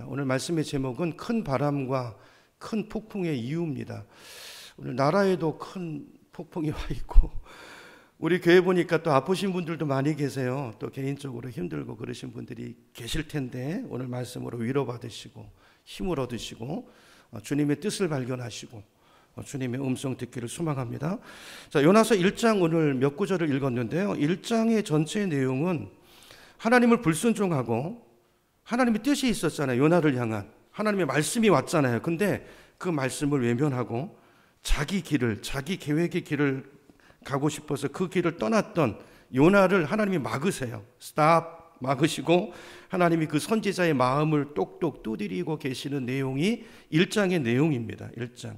오늘 말씀의 제목은 큰 바람과 큰 폭풍의 이유입니다. 오늘 나라에도 큰 폭풍이 와 있고 우리 교회 보니까 또 아프신 분들도 많이 계세요. 또 개인적으로 힘들고 그러신 분들이 계실 텐데 오늘 말씀으로 위로받으시고 힘을 얻으시고 주님의 뜻을 발견하시고 주님의 음성 듣기를 소망합니다. 자, 요나서 1장 오늘 몇 구절을 읽었는데요. 1장의 전체의 내용은 하나님을 불순종하고 하나님의 뜻이 있었잖아요. 요나를 향한 하나님의 말씀이 왔잖아요. 근데 그 말씀을 외면하고 자기 길을, 자기 계획의 길을 가고 싶어서 그 길을 떠났던 요나를 하나님이 막으세요. 스탑 막으시고 하나님이 그 선지자의 마음을 똑똑 두드리고 계시는 내용이 1장의 내용입니다. 1장.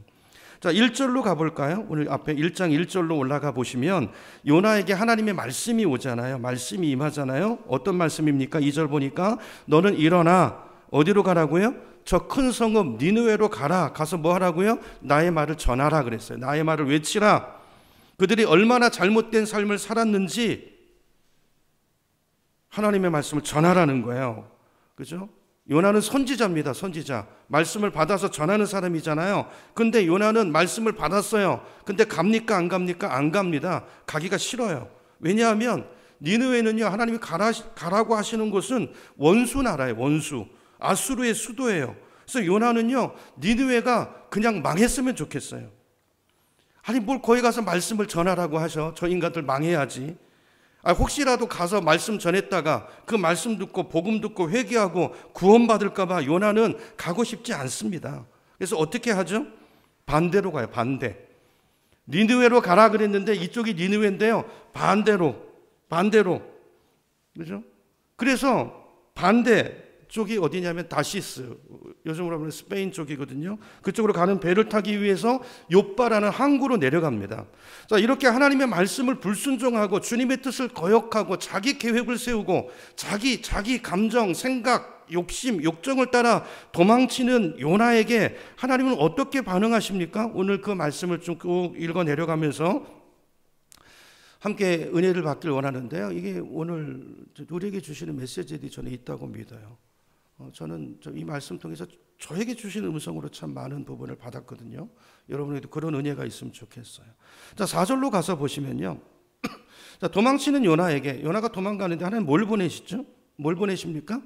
자, 1절로 가볼까요? 오늘 앞에 1장 1절로 올라가 보시면 요나에게 하나님의 말씀이 오잖아요. 말씀이 임하잖아요. 어떤 말씀입니까? 2절 보니까 너는 일어나 어디로 가라고요? 저 큰 성읍 니느웨로 가라. 가서 뭐 하라고요? 나의 말을 전하라 그랬어요. 나의 말을 외치라. 그들이 얼마나 잘못된 삶을 살았는지 하나님의 말씀을 전하라는 거예요. 그죠? 요나는 선지자입니다. 선지자. 말씀을 받아서 전하는 사람이잖아요. 근데 요나는 말씀을 받았어요. 근데 갑니까? 안 갑니까? 안 갑니다. 가기가 싫어요. 왜냐하면 니느웨는요, 하나님이 가라고 하시는 곳은 원수 나라예요. 원수. 아수르의 수도예요. 그래서 요나는요, 니느웨가 그냥 망했으면 좋겠어요. 아니 뭘 거기 가서 말씀을 전하라고 하셔. 저 인간들 망해야지. 혹시라도 가서 말씀 전했다가 그 말씀 듣고 복음 듣고 회개하고 구원받을까 봐 요나는 가고 싶지 않습니다. 그래서 어떻게 하죠? 반대로 가요. 반대. 니느웨로 가라 그랬는데 이쪽이 니느웨인데요. 반대로. 그죠? 그래서 반대 쪽이 어디냐면 다시스, 요즘으로 하면 스페인 쪽이거든요. 그쪽으로 가는 배를 타기 위해서 욥바라는 항구로 내려갑니다. 자, 이렇게 하나님의 말씀을 불순종하고 주님의 뜻을 거역하고 자기 계획을 세우고 자기 감정, 생각, 욕심, 욕정을 따라 도망치는 요나에게 하나님은 어떻게 반응하십니까? 오늘 그 말씀을 좀 쭉 읽어 내려가면서 함께 은혜를 받길 원하는데요. 이게 오늘 우리에게 주시는 메시지들이 저는 있다고 믿어요. 저는 이 말씀 통해서 저에게 주시는 음성으로 참 많은 부분을 받았거든요. 여러분에게도 그런 은혜가 있으면 좋겠어요. 자, 4절로 가서 보시면요. 자, 도망치는 요나에게, 요나가 도망가는데 하나님 뭘 보내시죠? 뭘 보내십니까?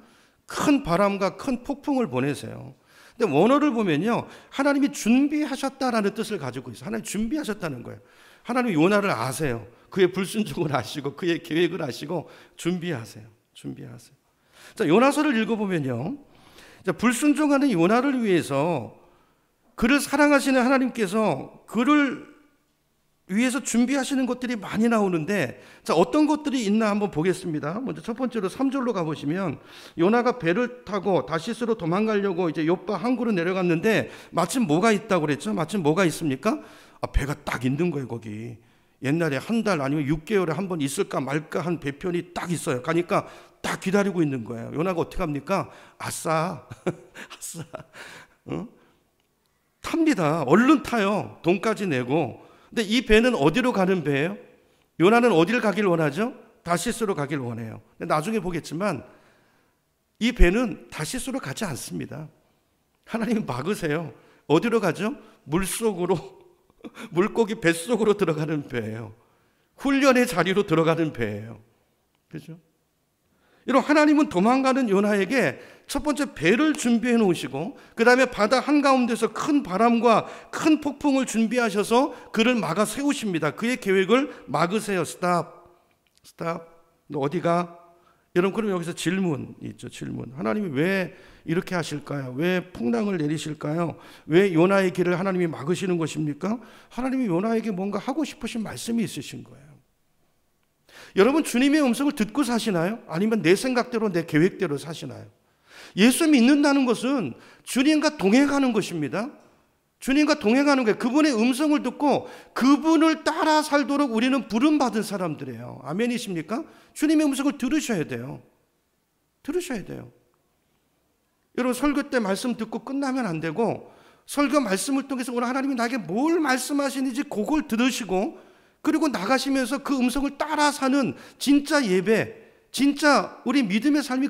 큰 바람과 큰 폭풍을 보내세요. 근데 원어를 보면요, 하나님이 준비하셨다라는 뜻을 가지고 있어요. 하나님 준비하셨다는 거예요. 하나님이 요나를 아세요. 그의 불순종을 아시고 그의 계획을 아시고 준비하세요. 자, 요나서를 읽어보면요, 자, 불순종하는 요나를 위해서 그를 사랑하시는 하나님께서 그를 위해서 준비하시는 것들이 많이 나오는데, 자, 어떤 것들이 있나 한번 보겠습니다. 먼저 첫 번째로 3절로 가보시면 요나가 배를 타고 다시스로 도망가려고 이제 욥바 항구로 내려갔는데 마침 뭐가 있다고 그랬죠? 마침 뭐가 있습니까? 배가 딱 있는 거예요. 거기 옛날에 한 달 아니면 6개월에 한 번 있을까 말까 한 배편이 딱 있어요. 가니까 딱 기다리고 있는 거예요. 요나가 어떻게 합니까? 아싸 탑니다. 얼른 타요. 돈까지 내고. 근데 이 배는 어디로 가는 배예요? 요나는 어디를 가길 원하죠? 다시스로 가길 원해요. 근데 나중에 보겠지만 이 배는 다시스로 가지 않습니다. 하나님이 막으세요. 어디로 가죠? 물속으로, 물고기 뱃속으로 들어가는 배예요. 훈련의 자리로 들어가는 배예요. 그죠? 이런 하나님은 도망가는 요나에게 첫 번째 배를 준비해 놓으시고 그 다음에 바다 한가운데서 큰 바람과 큰 폭풍을 준비하셔서 그를 막아 세우십니다. 그의 계획을 막으세요. 스탑. 너 어디 가? 여러분, 그럼 여기서 질문 있죠. 질문. 하나님이 왜 이렇게 하실까요? 왜 풍랑을 내리실까요? 왜 요나의 길을 하나님이 막으시는 것입니까? 하나님이 요나에게 뭔가 하고 싶으신 말씀이 있으신 거예요. 여러분, 주님의 음성을 듣고 사시나요? 아니면 내 생각대로 내 계획대로 사시나요? 예수 믿는다는 것은 주님과 동행하는 것입니다. 주님과 동행하는 거예요. 그분의 음성을 듣고 그분을 따라 살도록 우리는 부름받은 사람들이에요. 아멘이십니까? 주님의 음성을 들으셔야 돼요. 여러분, 설교 때 말씀 듣고 끝나면 안 되고 설교 말씀을 통해서 오늘 하나님이 나에게 뭘 말씀하시는지 그걸 들으시고 그리고 나가시면서 그 음성을 따라 사는 진짜 예배, 진짜 우리 믿음의 삶이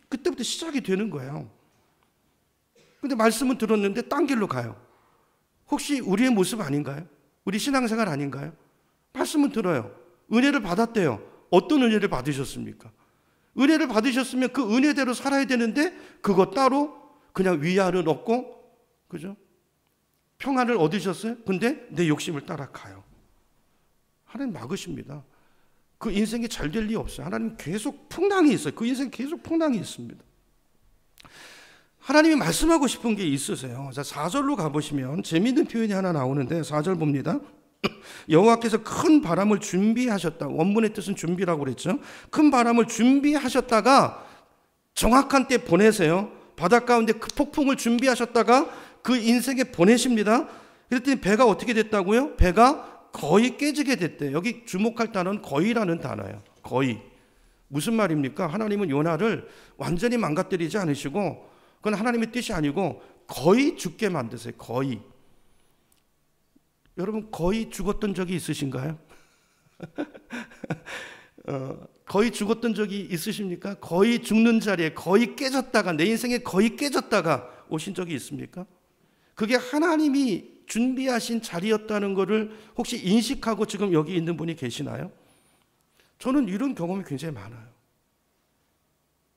그때부터 시작이 되는 거예요. 근데 말씀은 들었는데 딴 길로 가요. 혹시 우리의 모습 아닌가요? 우리 신앙생활 아닌가요? 말씀은 들어요. 은혜를 받았대요. 어떤 은혜를 받으셨습니까? 은혜를 받으셨으면 그 은혜대로 살아야 되는데 그거 따로 그냥 위안은 얻고, 그죠? 평안을 얻으셨어요? 근데 내 욕심을 따라가요. 하나님 막으십니다. 그 인생이 잘 될 리 없어요. 하나님 계속 풍랑이 있어요. 그 인생 계속 풍랑이 있습니다. 하나님이 말씀하고 싶은 게 있으세요. 자, 4절로 가보시면 재미있는 표현이 하나 나오는데 4절 봅니다. 여호와께서 큰 바람을 준비하셨다. 원문의 뜻은 준비라고 그랬죠. 큰 바람을 준비하셨다가 정확한 때 보내세요. 바닷 가운데 그 폭풍을 준비하셨다가 그 인생에 보내십니다. 그랬더니 배가 어떻게 됐다고요? 배가 거의 깨지게 됐대요. 여기 주목할 단어는 거의라는 단어예요. 거의. 무슨 말입니까? 하나님은 요나를 완전히 망가뜨리지 않으시고 그건 하나님의 뜻이 아니고 거의 죽게 만드세요. 거의. 여러분 거의 죽었던 적이 있으신가요? 거의 죽었던 적이 있으십니까? 거의 죽는 자리에 거의 깨졌다가 내 인생에 거의 깨졌다가 오신 적이 있습니까? 그게 하나님이 준비하신 자리였다는 것을 혹시 인식하고 지금 여기 있는 분이 계시나요? 저는 이런 경험이 굉장히 많아요.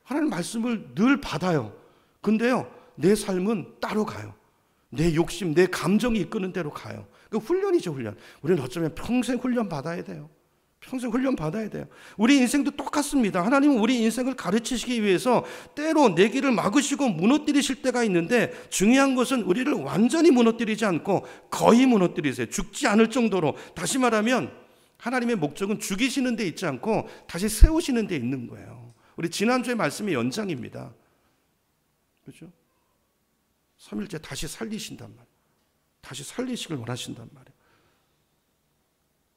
하나님 말씀을 늘 받아요. 근데요, 내 삶은 따로 가요. 내 욕심, 내 감정이 이끄는 대로 가요. 그 훈련이죠, 훈련. 우리는 어쩌면 평생 훈련 받아야 돼요. 평생 훈련 받아야 돼요. 우리 인생도 똑같습니다. 하나님은 우리 인생을 가르치시기 위해서 때로 내 길을 막으시고 무너뜨리실 때가 있는데 중요한 것은 우리를 완전히 무너뜨리지 않고 거의 무너뜨리세요. 죽지 않을 정도로. 다시 말하면 하나님의 목적은 죽이시는 데 있지 않고 다시 세우시는 데 있는 거예요. 우리 지난주의 말씀의 연장입니다. 그렇죠? 3일째 다시 살리신단 말이에요. 다시 살리시길 원하신단 말이에요.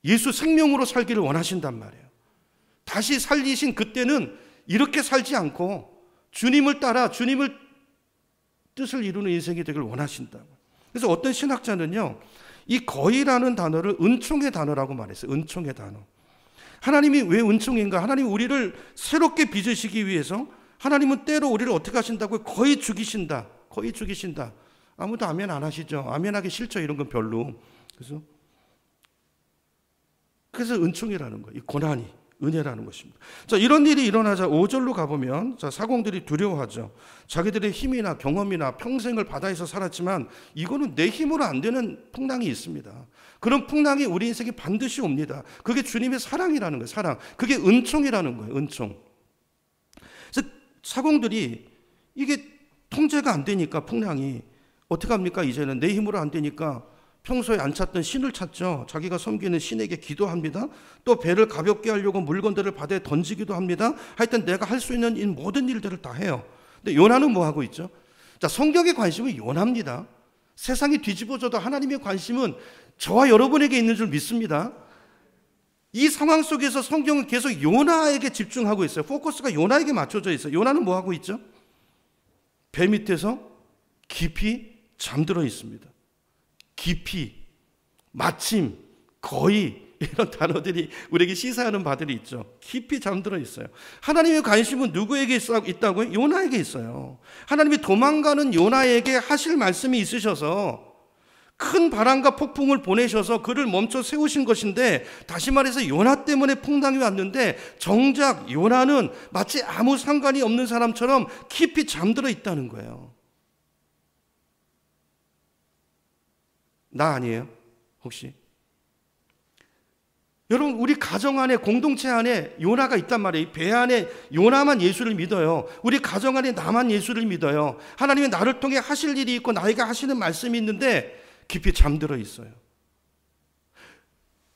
예수 생명으로 살기를 원하신단 말이에요. 다시 살리신 그때는 이렇게 살지 않고 주님을 따라 주님을 뜻을 이루는 인생이 되길 원하신다고. 그래서 어떤 신학자는요, 이 거의라는 단어를 은총의 단어라고 말했어요. 은총의 단어. 하나님이 왜 은총인가? 하나님이 우리를 새롭게 빚으시기 위해서 하나님은 때로 우리를 어떻게 하신다고요? 거의 죽이신다. 거의 죽이신다. 아무도 아멘 안 하시죠? 아멘하기 싫죠? 이런 건 별로. 그래서 은총이라는 거예요. 이 고난이 은혜라는 것입니다. 자, 이런 일이 일어나자 5절로 가보면 자, 사공들이 두려워하죠. 자기들의 힘이나 경험이나 평생을 바다에서 살았지만 이거는 내 힘으로 안 되는 풍랑이 있습니다. 그런 풍랑이 우리 인생에 반드시 옵니다. 그게 주님의 사랑이라는 거예요. 사랑. 그게 은총이라는 거예요. 은총. 그래서 사공들이 이게 통제가 안 되니까 풍랑이 어떻게 합니까? 이제는 내 힘으로 안 되니까 평소에 안 찾던 신을 찾죠. 자기가 섬기는 신에게 기도합니다. 또 배를 가볍게 하려고 물건들을 바다에 던지기도 합니다. 하여튼 내가 할 수 있는 이 모든 일들을 다 해요. 근데 요나는 뭐 하고 있죠? 자, 성경의 관심은 요나입니다. 세상이 뒤집어져도 하나님의 관심은 저와 여러분에게 있는 줄 믿습니다. 이 상황 속에서 성경은 계속 요나에게 집중하고 있어요. 포커스가 요나에게 맞춰져 있어요. 요나는 뭐 하고 있죠? 배 밑에서 깊이 잠들어 있습니다. 깊이, 마침, 거의 이런 단어들이 우리에게 시사하는 바들이 있죠. 깊이 잠들어 있어요. 하나님의 관심은 누구에게 있다고요? 요나에게 있어요. 하나님이 도망가는 요나에게 하실 말씀이 있으셔서 큰 바람과 폭풍을 보내셔서 그를 멈춰 세우신 것인데, 다시 말해서 요나 때문에 풍랑이 왔는데 정작 요나는 마치 아무 상관이 없는 사람처럼 깊이 잠들어 있다는 거예요. 나 아니에요? 혹시? 여러분, 우리 가정 안에, 공동체 안에 요나가 있단 말이에요. 배 안에 요나만 예수를 믿어요. 우리 가정 안에 나만 예수를 믿어요. 하나님이 나를 통해 하실 일이 있고 나에게 하시는 말씀이 있는데 깊이 잠들어 있어요.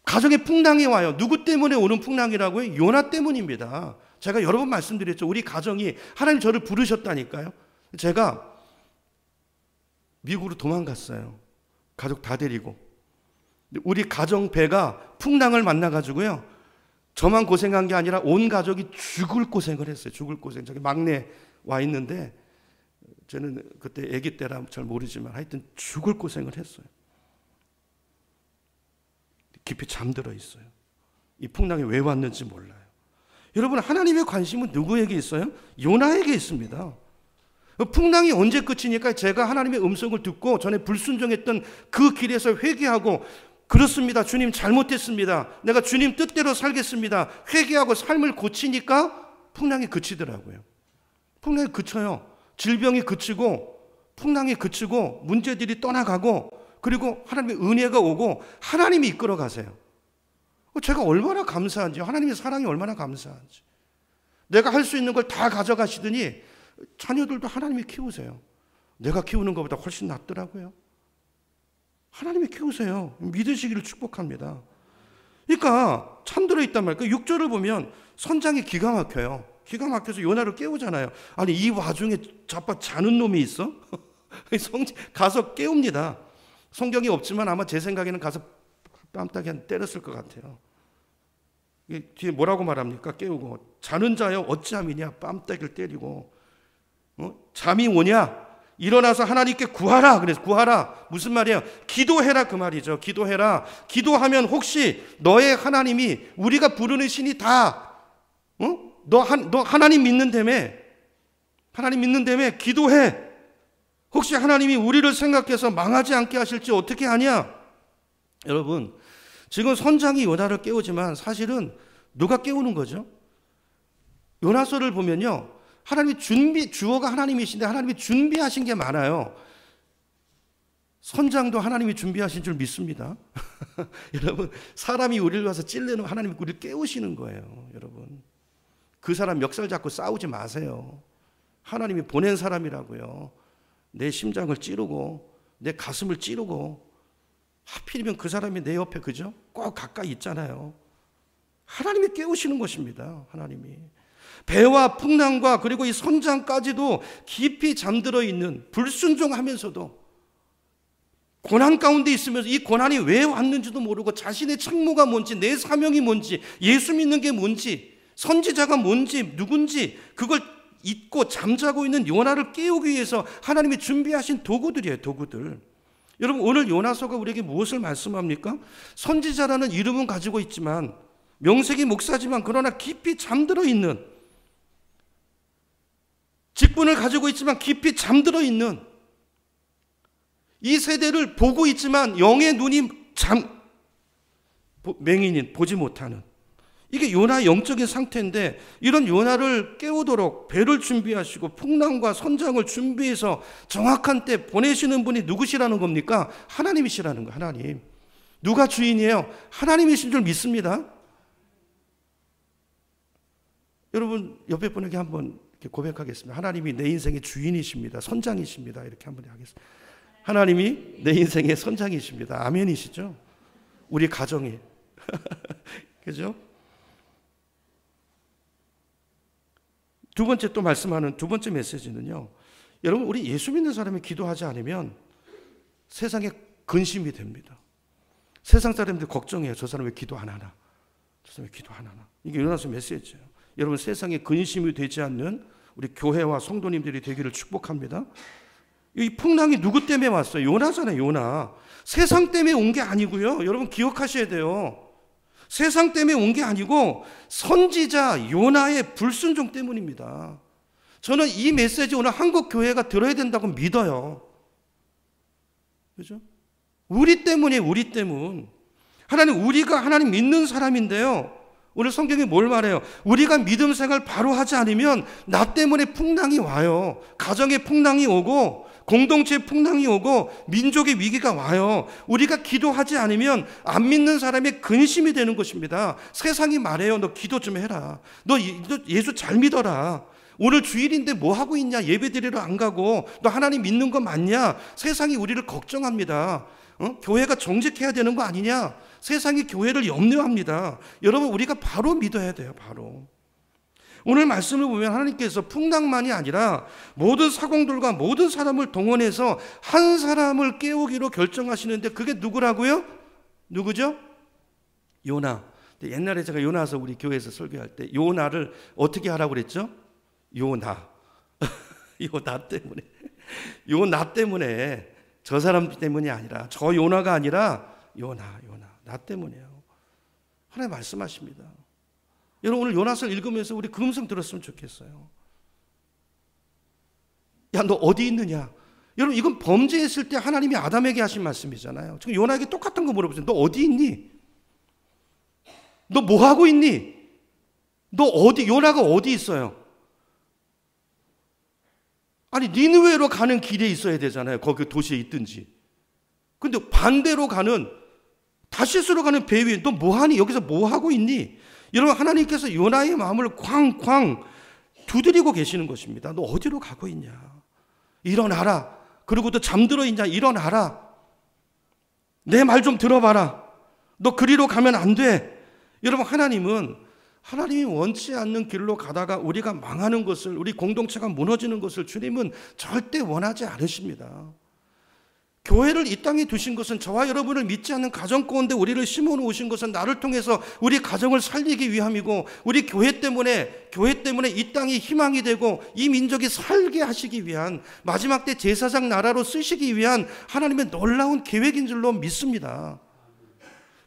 가정에 풍랑이 와요. 누구 때문에 오는 풍랑이라고요? 요나 때문입니다. 제가 여러 번 말씀드렸죠. 우리 가정이 하나님 저를 부르셨다니까요. 제가 미국으로 도망갔어요. 가족 다 데리고. 우리 가정 배가 풍랑을 만나가지고요, 저만 고생한 게 아니라 온 가족이 죽을 고생을 했어요. 죽을 고생. 저기 막내 와 있는데, 저는 그때 아기 때라 잘 모르지만 하여튼 죽을 고생을 했어요. 깊이 잠들어 있어요. 이 풍랑이 왜 왔는지 몰라요. 여러분, 하나님의 관심은 누구에게 있어요? 요나에게 있습니다. 풍랑이 언제 끝이니까 제가 하나님의 음성을 듣고 전에 불순종했던 그 길에서 회개하고 그렇습니다. 주님 잘못했습니다. 내가 주님 뜻대로 살겠습니다. 회개하고 삶을 고치니까 풍랑이 그치더라고요. 풍랑이 그쳐요. 질병이 그치고 풍랑이 그치고 문제들이 떠나가고 그리고 하나님의 은혜가 오고 하나님이 이끌어 가세요. 제가 얼마나 감사한지, 하나님의 사랑이 얼마나 감사한지. 내가 할 수 있는 걸 다 가져가시더니 자녀들도 하나님이 키우세요. 내가 키우는 것보다 훨씬 낫더라고요. 하나님이 키우세요. 믿으시기를 축복합니다. 그러니까 참들어 있단 말이에요. 6절을 보면 선장이 기가 막혀요. 기가 막혀서 요나를 깨우잖아요. 아니 이 와중에 자빠 자는 놈이 있어? 가서 깨웁니다. 성경이 없지만 아마 제 생각에는 가서 뺨따기 한 때렸을 것 같아요. 뒤에 뭐라고 말합니까? 깨우고 자는 자여 어찌함이냐 뺨따기를 때리고 잠이 오냐 일어나서 하나님께 구하라. 그래서 구하라 무슨 말이에요? 기도해라 그 말이죠. 기도해라. 기도하면 혹시 너의 하나님이 우리가 부르는 신이 다 너 하나님 믿는다며 하나님 믿는다며 기도해. 혹시 하나님이 우리를 생각해서 망하지 않게 하실지 어떻게 아냐? 여러분 지금 선장이 요나를 깨우지만 사실은 누가 깨우는 거죠? 요나서를 보면요 하나님이 주어가 하나님이신데 하나님이 준비하신 게 많아요. 선장도 하나님이 준비하신 줄 믿습니다. 여러분 사람이 우리를 와서 찔르는 하나님이 우리를 깨우시는 거예요. 여러분 그 사람 멱살 잡고 싸우지 마세요. 하나님이 보낸 사람이라고요. 내 심장을 찌르고 내 가슴을 찌르고 하필이면 그 사람이 내 옆에 그죠? 꼭 가까이 있잖아요. 하나님이 깨우시는 것입니다. 하나님이 배와 풍랑과 그리고 이 선장까지도 깊이 잠들어 있는 불순종하면서도 고난 가운데 있으면서 이 고난이 왜 왔는지도 모르고 자신의 책무가 뭔지 내 사명이 뭔지 예수 믿는 게 뭔지 선지자가 뭔지 누군지 그걸 잊고 잠자고 있는 요나를 깨우기 위해서 하나님이 준비하신 도구들이에요. 도구들. 여러분 오늘 요나서가 우리에게 무엇을 말씀합니까? 선지자라는 이름은 가지고 있지만 명색이 목사지만 그러나 깊이 잠들어 있는 직분을 가지고 있지만 깊이 잠들어 있는 이 세대를 보고 있지만 영의 눈이 맹인인 보지 못하는 이게 요나의 영적인 상태인데 이런 요나를 깨우도록 배를 준비하시고 풍랑과 선장을 준비해서 정확한 때 보내시는 분이 누구시라는 겁니까? 하나님이시라는 거예요. 하나님. 누가 주인이에요? 하나님이신 줄 믿습니다. 여러분 옆에 분에게 한번 이렇게 고백하겠습니다. 하나님이 내 인생의 주인이십니다. 선장이십니다. 이렇게 한번 하겠습니다. 하나님이 내 인생의 선장이십니다. 아멘이시죠? 우리 가정이. 그죠? 두 번째 또 말씀하는 두 번째 메시지는요. 여러분 우리 예수 믿는 사람이 기도하지 않으면 세상에 근심이 됩니다. 세상 사람들 걱정해요. 저 사람 왜 기도 안 하나? 저 사람 왜 기도 안 하나? 이게 요나서 메시지예요. 여러분 세상에 근심이 되지 않는 우리 교회와 성도님들이 되기를 축복합니다. 이 풍랑이 누구 때문에 왔어요? 요나잖아요. 요나. 세상 때문에 온 게 아니고요. 여러분 기억하셔야 돼요. 세상 때문에 온 게 아니고 선지자 요나의 불순종 때문입니다. 저는 이 메시지 오늘 한국 교회가 들어야 된다고 믿어요. 그죠? 우리 때문에 우리 때문. 하나님 우리가 하나님 믿는 사람인데요. 오늘 성경이 뭘 말해요? 우리가 믿음 생활 바로 하지 않으면 나 때문에 풍랑이 와요. 가정에 풍랑이 오고 공동체에 풍랑이 오고 민족의 위기가 와요. 우리가 기도하지 않으면 안 믿는 사람의 근심이 되는 것입니다. 세상이 말해요. 너 기도 좀 해라. 너 예수 잘 믿어라. 오늘 주일인데 뭐 하고 있냐? 예배 드리러 안 가고 너 하나님 믿는 거 맞냐? 세상이 우리를 걱정합니다. 교회가 정직해야 되는 거 아니냐? 세상이 교회를 염려합니다. 여러분 우리가 바로 믿어야 돼요. 바로. 오늘 말씀을 보면 하나님께서 풍랑만이 아니라 모든 사공들과 모든 사람을 동원해서 한 사람을 깨우기로 결정하시는데 그게 누구라고요? 누구죠? 요나. 옛날에 제가 요나서 우리 교회에서 설교할 때 요나를 어떻게 하라고 그랬죠? 요나. 요나 때문에. 요나 때문에 저 사람 때문이 아니라 저 요나가 아니라 요나. 나 때문이에요. 하나님 말씀하십니다. 여러분 오늘 요나서를 읽으면서 우리 그 음성 들었으면 좋겠어요. 야, 너 어디 있느냐? 여러분, 이건 범죄했을 때 하나님이 아담에게 하신 말씀이잖아요. 지금 요나에게 똑같은 거 물어보세요. 너 어디 있니? 너 뭐 하고 있니? 너 어디, 요나가 어디 있어요? 아니, 니느웨로 가는 길에 있어야 되잖아요. 거기 도시에 있든지. 근데 반대로 가는, 다시스로 가는 배 위에 너 뭐 하니? 여기서 뭐 하고 있니? 여러분, 하나님께서 요나의 마음을 쾅쾅 두드리고 계시는 것입니다. 너 어디로 가고 있냐? 일어나라. 그리고 또 잠들어 있냐? 일어나라. 내 말 좀 들어봐라. 너 그리로 가면 안 돼. 여러분, 하나님이 원치 않는 길로 가다가 우리가 망하는 것을, 우리 공동체가 무너지는 것을 주님은 절대 원하지 않으십니다. 교회를 이 땅에 두신 것은, 저와 여러분을 믿지 않는 가정 가운데 우리를 심어 놓으신 것은 나를 통해서 우리 가정을 살리기 위함이고, 우리 교회 때문에 이 땅이 희망이 되고 이 민족이 살게 하시기 위한, 마지막 때 제사장 나라로 쓰시기 위한 하나님의 놀라운 계획인 줄로 믿습니다.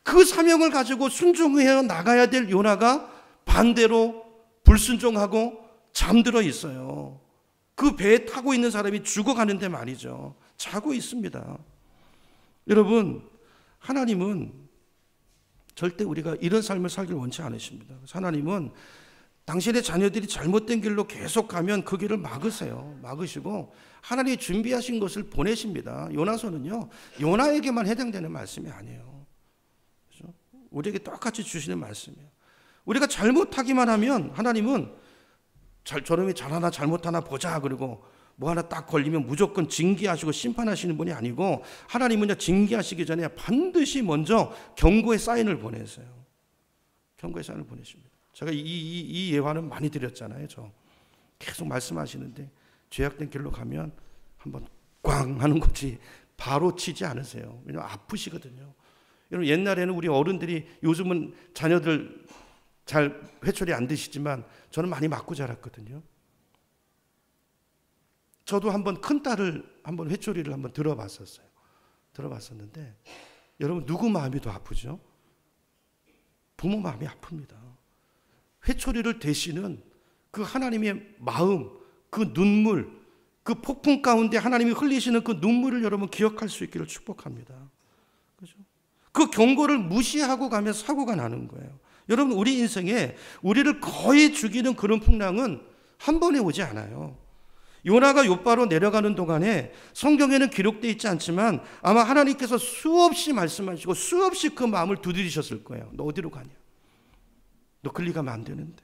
그 사명을 가지고 순종해 나가야 될 요나가 반대로 불순종하고 잠들어 있어요. 그 배에 타고 있는 사람이 죽어가는데 말이죠. 자고 있습니다. 여러분, 하나님은 절대 우리가 이런 삶을 살길 원치 않으십니다. 하나님은 당신의 자녀들이 잘못된 길로 계속 가면 그 길을 막으시고 하나님이 준비하신 것을 보내십니다. 요나서는요, 요나에게만 해당되는 말씀이 아니에요. 그렇죠? 우리에게 똑같이 주시는 말씀이에요. 우리가 잘못하기만 하면 하나님은 저놈이 잘하나 잘못하나 보자, 그리고 뭐 하나 딱 걸리면 무조건 징계하시고 심판하시는 분이 아니고, 하나님은요, 징계하시기 전에 반드시 먼저 경고의 사인을 보내세요. 경고의 사인을 보내십니다. 제가 이 예화는 많이 드렸잖아요. 저 계속 말씀하시는데, 죄악된 길로 가면 한번 꽝 하는 거지 바로 치지 않으세요. 왜냐하면 아프시거든요. 여러분, 옛날에는 우리 어른들이, 요즘은 자녀들 잘 회초리 안 드시지만 저는 많이 맞고 자랐거든요. 저도 한번 큰딸을 한번 회초리를 한번 들어봤었는데, 여러분, 누구 마음이 더 아프죠? 부모 마음이 아픕니다. 회초리를 대시는 그 하나님의 마음, 그 눈물, 그 폭풍 가운데 하나님이 흘리시는 그 눈물을 여러분 기억할 수 있기를 축복합니다. 그죠? 그 경고를 무시하고 가면 사고가 나는 거예요. 여러분, 우리 인생에 우리를 거의 죽이는 그런 풍랑은 한 번에 오지 않아요. 요나가 욥바로 내려가는 동안에 성경에는 기록되어 있지 않지만 아마 하나님께서 수없이 말씀하시고 수없이 그 마음을 두드리셨을 거예요. 너 어디로 가냐? 너 글리 가면 안 되는데.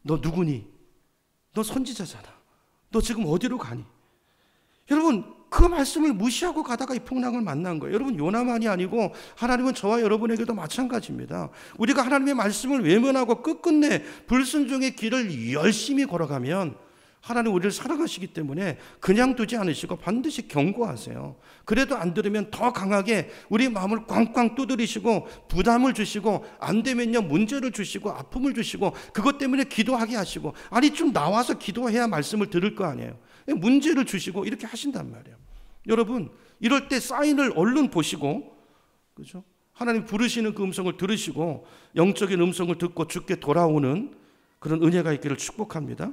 너 누구니? 너 선지자잖아. 너 지금 어디로 가니? 여러분, 그 말씀을 무시하고 가다가 이 풍랑을 만난 거예요. 여러분, 요나만이 아니고 하나님은 저와 여러분에게도 마찬가지입니다. 우리가 하나님의 말씀을 외면하고 끝끝내 불순종의 길을 열심히 걸어가면 하나님 우리를 사랑하시기 때문에 그냥 두지 않으시고 반드시 경고하세요. 그래도 안 들으면 더 강하게 우리 마음을 꽝꽝 두드리시고 부담을 주시고, 안 되면요 문제를 주시고 아픔을 주시고, 그것 때문에 기도하게 하시고, 아니 좀 나와서 기도해야 말씀을 들을 거 아니에요. 문제를 주시고 이렇게 하신단 말이에요. 여러분, 이럴 때 사인을 얼른 보시고, 그죠? 하나님 부르시는 그 음성을 들으시고 영적인 음성을 듣고 주께 돌아오는 그런 은혜가 있기를 축복합니다.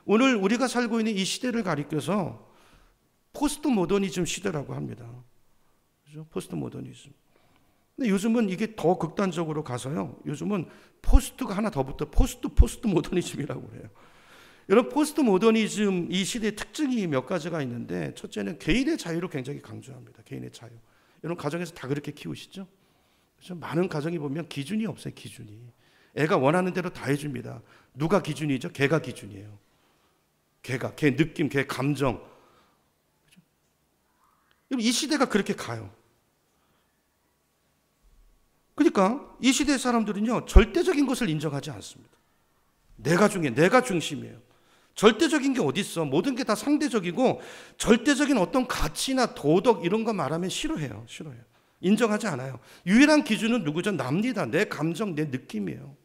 오늘 우리가 살고 있는 이 시대를 가리켜서 포스트 모더니즘 시대라고 합니다. 그죠? 포스트 모더니즘. 근데 요즘은 이게 더 극단적으로 가서요, 요즘은 포스트가 하나 더 붙어 포스트 모더니즘이라고 그래요. 여러분, 포스트 모더니즘 이 시대의 특징이 몇 가지가 있는데, 첫째는 개인의 자유를 굉장히 강조합니다. 개인의 자유. 여러분, 가정에서 다 그렇게 키우시죠? 그렇죠? 많은 가정이 보면 기준이 없어요. 기준이. 애가 원하는 대로 다 해줍니다. 누가 기준이죠? 걔가 기준이에요. 걔 느낌, 걔 감정. 이 시대가 그렇게 가요. 그러니까 이 시대 사람들은요, 절대적인 것을 인정하지 않습니다. 내가 중심이에요. 절대적인 게 어디 있어? 모든 게 다 상대적이고, 절대적인 어떤 가치나 도덕 이런 거 말하면 싫어해요. 인정하지 않아요. 유일한 기준은 누구죠? 납니다. 내 감정, 내 느낌이에요.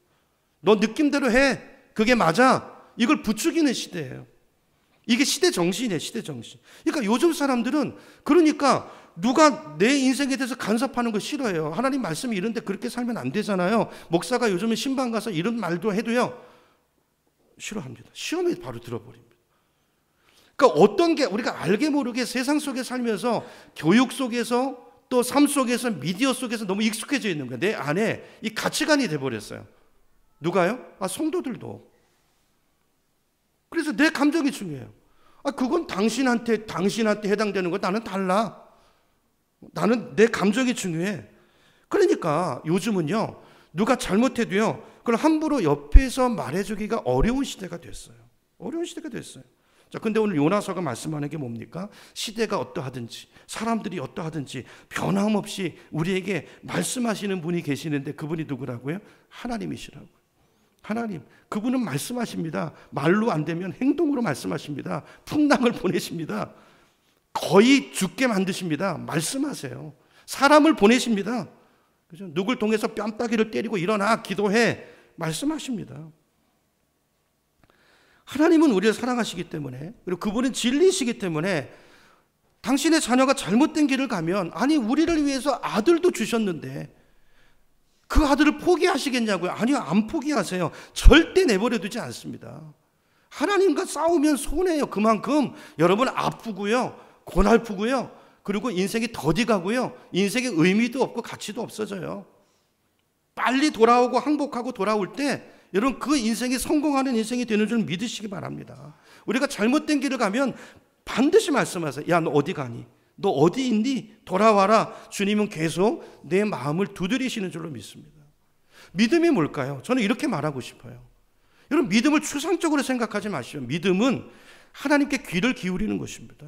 너 느낌대로 해. 그게 맞아. 이걸 부추기는 시대예요. 이게 시대 정신이에요. 시대 정신. 그러니까 요즘 사람들은, 그러니까 누가 내 인생에 대해서 간섭하는 거 싫어해요. 하나님 말씀이 이런데 그렇게 살면 안 되잖아요. 목사가 요즘은 신방 가서 이런 말도 해도요, 싫어합니다. 시험에 바로 들어버립니다. 그러니까 어떤 게 우리가 알게 모르게 세상 속에 살면서 교육 속에서 또 삶 속에서 미디어 속에서 너무 익숙해져 있는 거예요. 내 안에 이 가치관이 돼버렸어요. 누가요? 성도들도. 그래서 내 감정이 중요해요. 그건 당신한테 해당되는 거 나는 달라. 나는 내 감정이 중요해. 그러니까 요즘은요, 누가 잘못해도요, 그걸 함부로 옆에서 말해주기가 어려운 시대가 됐어요. 어려운 시대가 됐어요. 자, 근데 오늘 요나서가 말씀하는 게 뭡니까? 시대가 어떠하든지, 사람들이 어떠하든지 변함없이 우리에게 말씀하시는 분이 계시는데 그분이 누구라고요? 하나님이시라고요. 하나님, 그분은 말씀하십니다. 말로 안 되면 행동으로 말씀하십니다. 풍랑을 보내십니다. 거의 죽게 만드십니다. 말씀하세요. 사람을 보내십니다. 그죠? 누굴 통해서 뺨따기를 때리고 일어나 기도해 말씀하십니다. 하나님은 우리를 사랑하시기 때문에, 그리고 그분은 진리이시기 때문에 당신의 자녀가 잘못된 길을 가면, 아니 우리를 위해서 아들도 주셨는데 그 아들을 포기하시겠냐고요? 아니요, 안 포기하세요. 절대 내버려 두지 않습니다. 하나님과 싸우면 손해요. 그만큼 여러분 아프고요, 고달프고요, 그리고 인생이 더디 가고요, 인생의 의미도 없고 가치도 없어져요. 빨리 돌아오고 항복하고 돌아올 때 여러분 그 인생이 성공하는 인생이 되는 줄 믿으시기 바랍니다. 우리가 잘못된 길을 가면 반드시 말씀하세요. 야, 너 어디 가니? 너 어디 있니? 돌아와라. 주님은 계속 내 마음을 두드리시는 줄로 믿습니다. 믿음이 뭘까요? 저는 이렇게 말하고 싶어요. 여러분, 믿음을 추상적으로 생각하지 마시오. 믿음은 하나님께 귀를 기울이는 것입니다.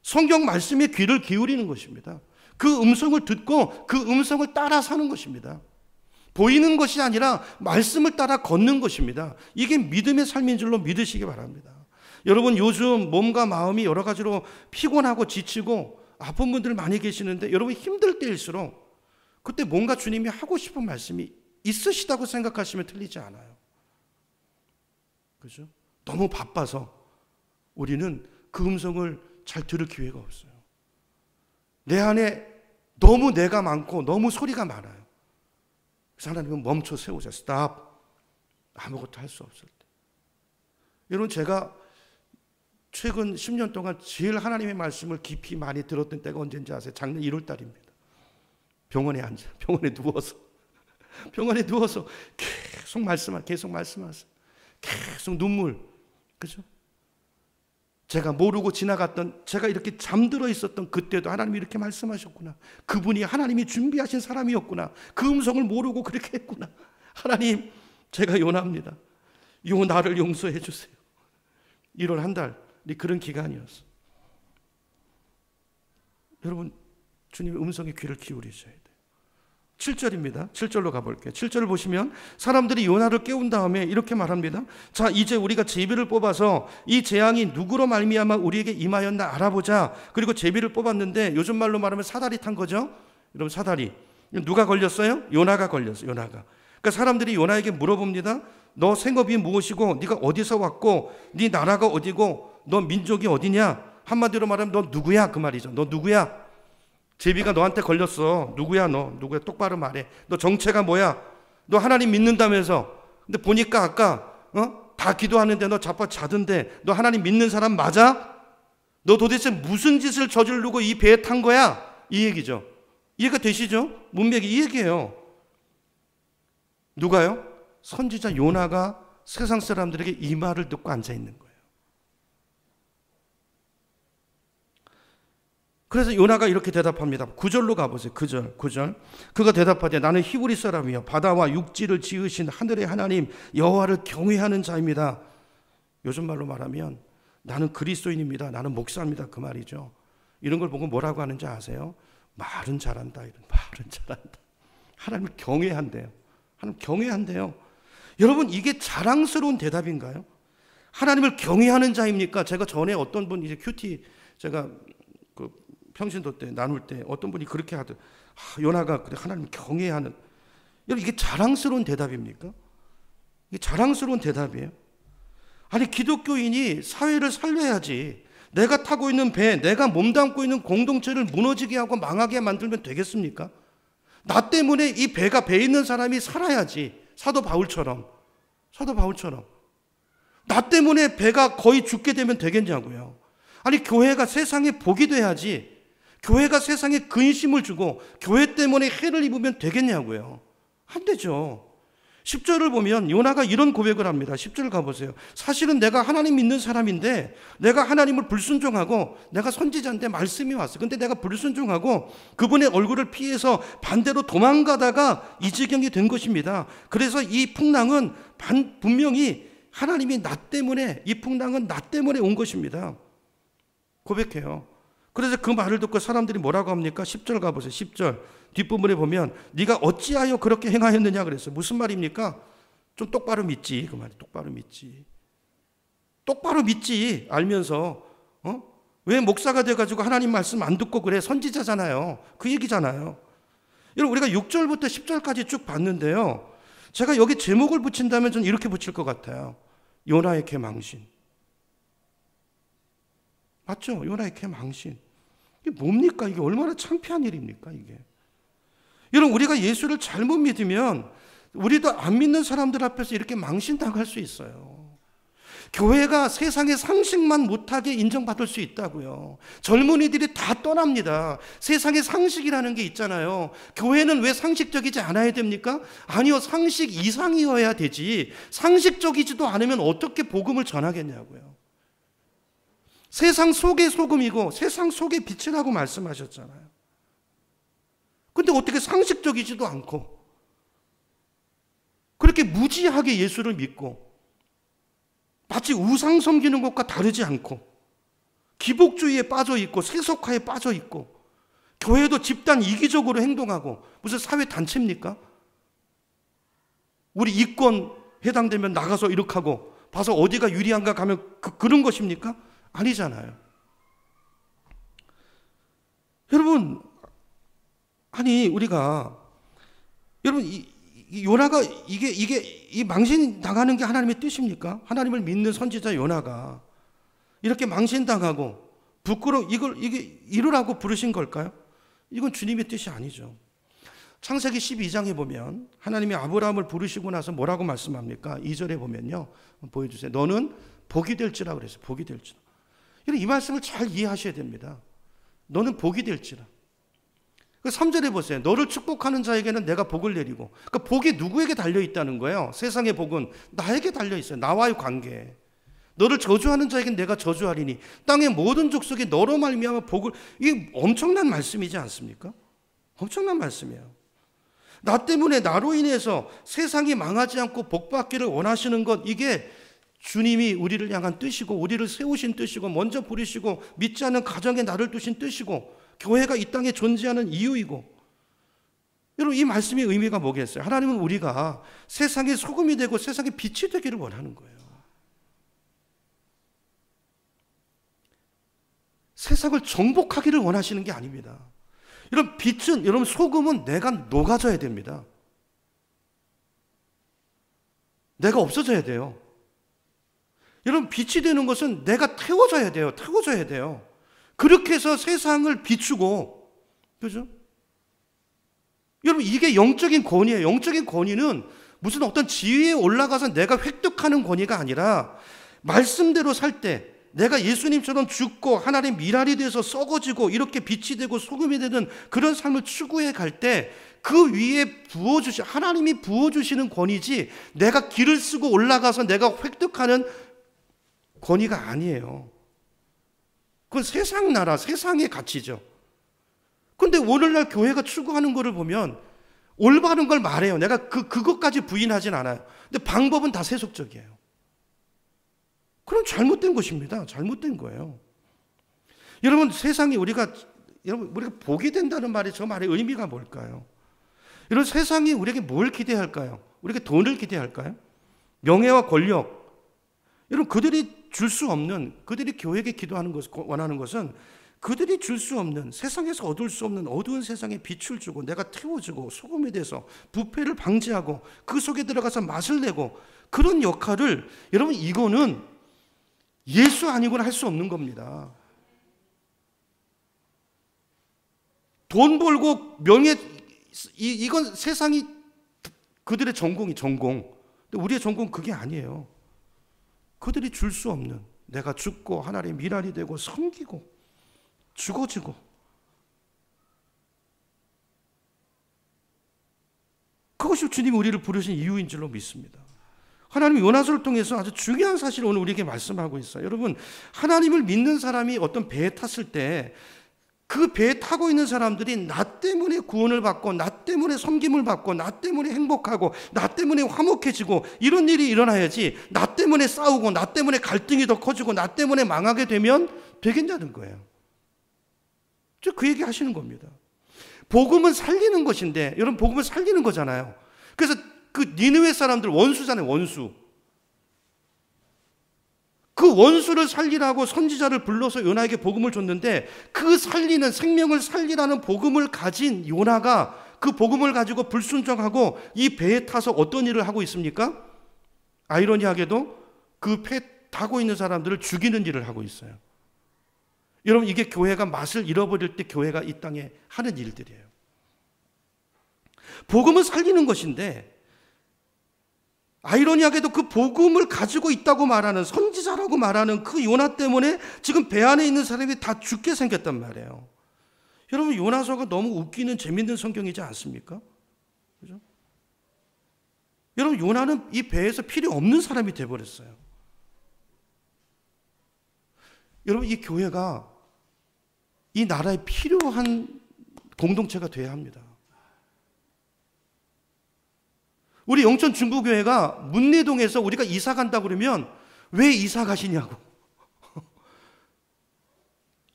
성경 말씀에 귀를 기울이는 것입니다. 그 음성을 듣고 그 음성을 따라 사는 것입니다. 보이는 것이 아니라 말씀을 따라 걷는 것입니다. 이게 믿음의 삶인 줄로 믿으시기 바랍니다. 여러분, 요즘 몸과 마음이 여러 가지로 피곤하고 지치고 아픈 분들 많이 계시는데, 여러분 힘들 때일수록 그때 뭔가 주님이 하고 싶은 말씀이 있으시다고 생각하시면 틀리지 않아요. 그죠? 너무 바빠서 우리는 그 음성을 잘 들을 기회가 없어요. 내 안에 너무 내가 많고 너무 소리가 많아요. 그래서 하나님은 멈춰 세우자. 스탑. 아무것도 할 수 없을 때. 여러분, 제가 최근 10년 동안 제일 하나님의 말씀을 깊이 많이 들었던 때가 언제인지 아세요? 작년 1월 달입니다. 병원에 앉아, 병원에 누워서 계속 말씀하세요. 계속 눈물. 그죠? 제가 모르고 지나갔던, 제가 이렇게 잠들어 있었던 그때도 하나님이 이렇게 말씀하셨구나. 그분이 하나님이 준비하신 사람이었구나. 그 음성을 모르고 그렇게 했구나. 하나님, 제가 요나입니다. 나를 용서해 주세요. 1월 한 달, 그런 기간이었어. 여러분, 주님의 음성에 귀를 기울이셔야 돼요. 7절입니다. 7절로 가볼게요. 7절을 보시면 사람들이 요나를 깨운 다음에 이렇게 말합니다. 자, 이제 우리가 제비를 뽑아서 이 재앙이 누구로 말미암아 우리에게 임하였나 알아보자. 그리고 제비를 뽑았는데 요즘 말로 말하면 사다리 탄 거죠. 여러분, 사다리. 누가 걸렸어요? 요나가 걸렸어요. 요나가. 그러니까 사람들이 요나에게 물어봅니다. 너 생업이 무엇이고 네가 어디서 왔고 네 나라가 어디고 너 민족이 어디냐? 한마디로 말하면 너 누구야? 그 말이죠. 너 누구야? 제비가 너한테 걸렸어. 누구야 너? 누구야? 똑바로 말해. 너 정체가 뭐야? 너 하나님 믿는다면서. 근데 보니까 아까 다 기도하는데 너 자빠자던데 너 하나님 믿는 사람 맞아? 너 도대체 무슨 짓을 저지르고 이 배에 탄 거야? 이 얘기죠. 이해가 되시죠? 문맥이 이 얘기예요. 누가요? 선지자 요나가 세상 사람들에게 이 말을 듣고 앉아있는 거예요. 그래서 요나가 이렇게 대답합니다. 9절로 가보세요. 9절. 그가 대답하되 나는 히브리 사람이요 바다와 육지를 지으신 하늘의 하나님 여호와를 경외하는 자입니다. 요즘 말로 말하면 나는 그리스도인입니다. 나는 목사입니다. 그 말이죠. 이런 걸 보고 뭐라고 하는지 아세요? 말은 잘한다. 말은 잘한다. 하나님을 경외한대요. 하나님 경외한대요. 여러분, 이게 자랑스러운 대답인가요? 하나님을 경외하는 자입니까? 제가 전에 어떤 분 이제 큐티 제가 그 평신도 때 나눌 때 어떤 분이 그렇게 하더라고요. 요나가 그래 하나님을 경외하는. 여러분, 이게 자랑스러운 대답입니까? 이게 자랑스러운 대답이에요. 아니, 기독교인이 사회를 살려야지. 내가 타고 있는 배, 내가 몸담고 있는 공동체를 무너지게 하고 망하게 만들면 되겠습니까? 나 때문에 이 배가 배에 있는 사람이 살아야지. 사도 바울처럼. 나 때문에 배가 거의 죽게 되면 되겠냐고요. 아니, 교회가 세상에 복이 돼야지, 교회가 세상에 근심을 주고 교회 때문에 해를 입으면 되겠냐고요. 안 되죠. 10절을 보면 요나가 이런 고백을 합니다. 10절 가보세요. 사실은 내가 하나님 믿는 사람인데, 내가 하나님을 불순종하고, 내가 선지자인데 말씀이 왔어. 근데 내가 불순종하고 그분의 얼굴을 피해서 반대로 도망가다가 이 지경이 된 것입니다. 그래서 이 풍랑은 분명히 하나님이 나 때문에, 이 풍랑은 나 때문에 온 것입니다. 고백해요. 그래서 그 말을 듣고 사람들이 뭐라고 합니까? 10절 가보세요. 10절 뒷부분에 보면 네가 어찌하여 그렇게 행하였느냐 그랬어요. 무슨 말입니까? 좀 똑바로 믿지. 그 말이 똑바로 믿지. 똑바로 믿지. 알면서 왜 목사가 돼가지고 하나님 말씀 안 듣고 그래? 선지자잖아요. 그 얘기잖아요. 여러분, 우리가 6절부터 10절까지 쭉 봤는데요, 제가 여기 제목을 붙인다면 저는 이렇게 붙일 것 같아요. 요나의 개망신. 맞죠? 요나의 개망신. 이게 뭡니까? 이게 얼마나 창피한 일입니까? 이게. 여러분, 우리가 예수를 잘못 믿으면 우리도 안 믿는 사람들 앞에서 이렇게 망신당할 수 있어요. 교회가 세상의 상식만 못하게 인정받을 수 있다고요. 젊은이들이 다 떠납니다. 세상의 상식이라는 게 있잖아요. 교회는 왜 상식적이지 않아야 됩니까? 아니요, 상식 이상이어야 되지. 상식적이지도 않으면 어떻게 복음을 전하겠냐고요. 세상 속의 소금이고 세상 속의 빛이라고 말씀하셨잖아요. 근데 어떻게 상식적이지도 않고 그렇게 무지하게 예수를 믿고 마치 우상 섬기는 것과 다르지 않고 기복주의에 빠져 있고 세속화에 빠져 있고, 교회도 집단 이기적으로 행동하고, 무슨 사회 단체입니까? 우리 이권 해당되면 나가서 이렇게 하고 봐서 어디가 유리한가 가면 그런 것입니까? 아니잖아요. 여러분, 아니 우리가, 여러분, 이 요나가 이게 이 망신 당하는 게 하나님의 뜻입니까? 하나님을 믿는 선지자 요나가 이렇게 망신 당하고 이게 이루라고 부르신 걸까요? 이건 주님의 뜻이 아니죠. 창세기 12장에 보면 하나님이 아브라함을 부르시고 나서 뭐라고 말씀합니까? 2절에 보면요, 보여주세요. 너는 복이 될지라 그랬어요. 복이 될지라. 이 말씀을 잘 이해하셔야 됩니다. 너는 복이 될지라. 3절에 보세요. 너를 축복하는 자에게는 내가 복을 내리고. 그러니까 복이 누구에게 달려있다는 거예요? 세상의 복은 나에게 달려있어요. 나와의 관계에. 너를 저주하는 자에게는 내가 저주하리니 땅의 모든 족속이 너로 말미암아 복을. 이게 엄청난 말씀이지 않습니까? 엄청난 말씀이에요. 나 때문에, 나로 인해서 세상이 망하지 않고 복받기를 원하시는 것, 이게 주님이 우리를 향한 뜻이고 우리를 세우신 뜻이고 먼저 부르시고 믿지 않는 가정에 나를 두신 뜻이고 교회가 이 땅에 존재하는 이유이고. 여러분, 이 말씀의 의미가 뭐겠어요? 하나님은 우리가 세상의 소금이 되고 세상의 빛이 되기를 원하는 거예요. 세상을 정복하기를 원하시는 게 아닙니다. 여러분, 빛은, 여러분, 소금은 내가 녹아져야 됩니다. 내가 없어져야 돼요. 여러분, 빛이 되는 것은 내가 태워져야 돼요. 태워져야 돼요. 그렇게 해서 세상을 비추고, 그죠? 여러분, 이게 영적인 권위예요. 영적인 권위는 무슨 어떤 지위에 올라가서 내가 획득하는 권위가 아니라 말씀대로 살 때 내가 예수님처럼 죽고 하나님의 미랄이 돼서 썩어지고 이렇게 빛이 되고 소금이 되는 그런 삶을 추구해 갈 때 그 위에 하나님이 부어주시는 권위지 내가 길을 쓰고 올라가서 내가 획득하는 권위가 아니에요. 그건 세상 나라, 세상의 가치죠. 근데 오늘날 교회가 추구하는 것을 보면 올바른 걸 말해요. 내가 그것까지 부인하진 않아요. 근데 방법은 다 세속적이에요. 그럼 잘못된 것입니다. 잘못된 거예요. 여러분, 세상이 우리가 복이 된다는 말이, 저 말의 의미가 뭘까요? 여러분, 세상이 우리에게 뭘 기대할까요? 우리에게 돈을 기대할까요? 명예와 권력. 여러분, 그들이 줄 수 없는, 그들이 교회에게 기도하는 것, 원하는 것은 그들이 줄 수 없는, 세상에서 얻을 수 없는 어두운 세상에 빛을 주고 내가 태워주고 소금이 돼서 부패를 방지하고 그 속에 들어가서 맛을 내고 그런 역할을, 여러분, 이거는 예수 아니고는 할 수 없는 겁니다. 돈 벌고 명예, 이건 세상이 그들의 전공. 근데 우리의 전공은 그게 아니에요. 그들이 줄 수 없는, 내가 죽고 하나님 미랄이 되고 섬기고 죽어지고, 그것이 주님이 우리를 부르신 이유인 줄로 믿습니다. 하나님이 요나서를 통해서 아주 중요한 사실을 오늘 우리에게 말씀하고 있어요. 여러분, 하나님을 믿는 사람이 어떤 배에 탔을 때 그 배에 타고 있는 사람들이 나 때문에 구원을 받고, 나 때문에 섬김을 받고, 나 때문에 행복하고, 나 때문에 화목해지고, 이런 일이 일어나야지, 나 때문에 싸우고, 나 때문에 갈등이 더 커지고, 나 때문에 망하게 되면 되겠냐는 거예요. 그 얘기 하시는 겁니다. 복음은 살리는 것인데, 여러분, 복음은 살리는 거잖아요. 그래서 그 니느웨 사람들 원수잖아요, 원수. 그 원수를 살리라고 선지자를 불러서 요나에게 복음을 줬는데, 그 살리는, 생명을 살리라는 복음을 가진 요나가 그 복음을 가지고 불순종하고 이 배에 타서 어떤 일을 하고 있습니까? 아이러니하게도 그 배 타고 있는 사람들을 죽이는 일을 하고 있어요. 여러분, 이게 교회가 맛을 잃어버릴 때 교회가 이 땅에 하는 일들이에요. 복음은 살리는 것인데, 아이러니하게도 그 복음을 가지고 있다고 말하는, 선지자라고 말하는 그 요나 때문에 지금 배 안에 있는 사람이 다 죽게 생겼단 말이에요. 여러분, 요나서가 너무 웃기는 재밌는 성경이지 않습니까? 그죠? 여러분, 요나는 이 배에서 필요 없는 사람이 되어버렸어요. 여러분, 이 교회가 이 나라에 필요한 공동체가 돼야 합니다. 우리 영천 중부교회가 문내동에서 우리가 이사 간다 그러면 왜 이사 가시냐고.